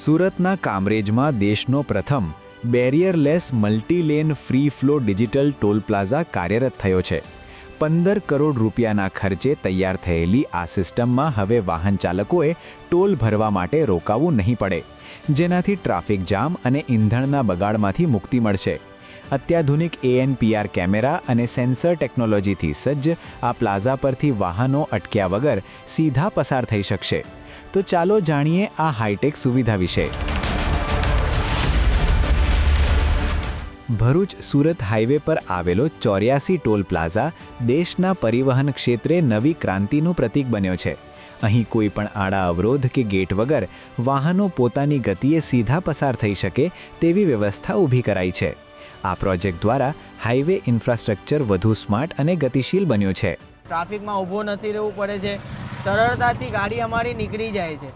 સુરતના કામરેજમાં દેશનો પ્રથમ barrierless multilane free flow digital toll plaza કાર્યરત થયો છે। 15 કરોડ રૂપિયાના ખર્ચે તૈયાર થયેલી આ સિસ્ટમમાં હવે વાહન ચાલકોએ ટોલ ભરવા માટે રોકાવું નહીં પડે, જેનાથી ટ્રાફિક જામ અને ઈંધણના બગાડમાંથી મુક્તિ મળશે। અત્યાધુનિક ANPR કેમેરા અને સેન્સર ટેકનોલોજીથી સજ્જ આ પ્લાઝા પરથી વાહનો અટક્યા વગર સીધા પસાર થઈ શકશે। તો ચાલો જાણીએ આ હાઈટેક સુવિધા વિશે। ભરૂચ સુરત હાઈવે પર આવેલો 84 ટોલ પ્લાઝા દેશના પરિવહન ક્ષેત્રે નવી ક્રાંતિનું પ્રતીક બન્યો છે। અહીં કોઈ પણ આડા અવરોધ કે ગેટ વગર વાહનો પોતાની ગતિએ સીધા પસાર થઈ શકે તેવી વ્યવસ્થા ઊભી કરાઈ છે। આ પ્રોજેક્ટ દ્વારા હાઈવે ઇન્ફ્રાસ્ટ્રક્ચર વધુ સ્માર્ટ અને ગતિશીલ બન્યું છે। ટ્રાફિકમાં ઊભો નથી રહેવું પડે છે, સરળતાથી ગાડી અમારી નીકળી જાય છે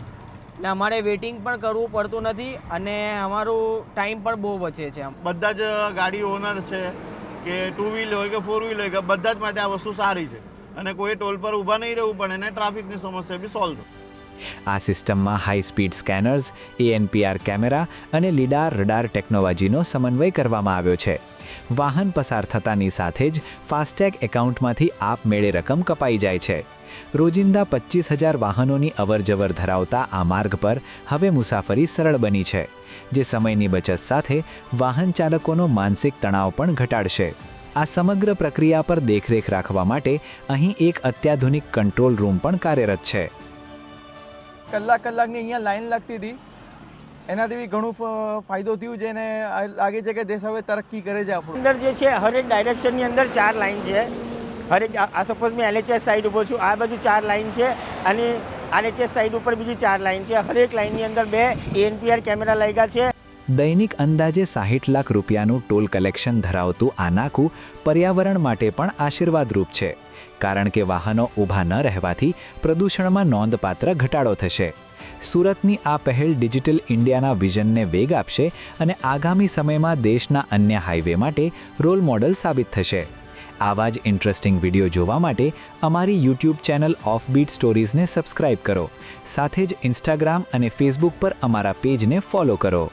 ને અમારે વેઇટિંગ પણ કરવું પડતું નથી અને અમારું ટાઈમ પણ બહુ બચે છે। બધા જ ગાડી ઓનર છે કે ટુ વ્હીલ હોય કે ફોર વ્હીલ હોય કે બધા જ માટે આ વસ્તુ સારી છે અને કોઈ ટોલ પર ઊભા નહીં રહેવું પડે ને ટ્રાફિકની સમસ્યા બી સોલ્વ થાય। આ સિસ્ટમમાં high speed scanners, ANPR camera અને લીડાર રડાર ટેકનોલોજીનો સમન્વય કરવામાં આવ્યો છે। વાહન પસાર થતાની સાથે જ ફાસ્ટેગ એકાઉન્ટમાંથી આપમેળે રકમ કપાઈ જાય છે। રોજિંદા 25,000 વાહનોની અવરજવર ધરાવતા આ માર્ગ પર હવે મુસાફરી સરળ બની છે, જે સમયની બચત સાથે વાહન ચાલકોનો માનસિક તણાવ પણ ઘટાડશે। આ સમગ્ર પ્રક્રિયા પર દેખરેખ રાખવા માટે અહીં એક અત્યાધુનિક કંટ્રોલ રૂમ પણ કાર્યરત છે। કલાકની અહીંયા લાઈન લાગતી હતી, એનાથી બી ઘણું ફાયદો થયું છે અને લાગે છે કે દેશ હવે તરક્કી કરે છે। આપણું અંદર જે છે હરેક ડાયરેક્શનની અંદર 4 લાઈન છે। હરેક આ સપોઝ મેં LHS સાઈડ ઊભો છું, આ બાજુ 4 લાઈન છે અને LHS સાઈડ ઉપર બીજી 4 લાઈન છે। હરેક લાઈનની અંદર 2 ANPR કેમેરા લાગ્યા છે। દૈનિક અંદાજે 60 લાખ રૂપિયાનું ટોલ કલેક્શન ધરાવતું આ નાકું પર્યાવરણ માટે પણ આશીર્વાદરૂપ છે, કારણ કે વાહનો ઊભા ન રહેવાથી પ્રદૂષણમાં નોંધપાત્ર ઘટાડો થશે। સુરતની આ પહેલ ડિજિટલ ઇન્ડિયાના વિઝનને વેગ આપશે અને આગામી સમયમાં દેશના અન્ય હાઈવે માટે રોલ મોડલ સાબિત થશે। આવા જ ઇન્ટરેસ્ટિંગ વિડીયો જોવા માટે અમારી YouTube ચેનલ ઓફબીટ સ્ટોરીઝને સબસ્ક્રાઇબ કરો, સાથે જ Instagram અને Facebook પર અમારા પેજને ફોલો કરો।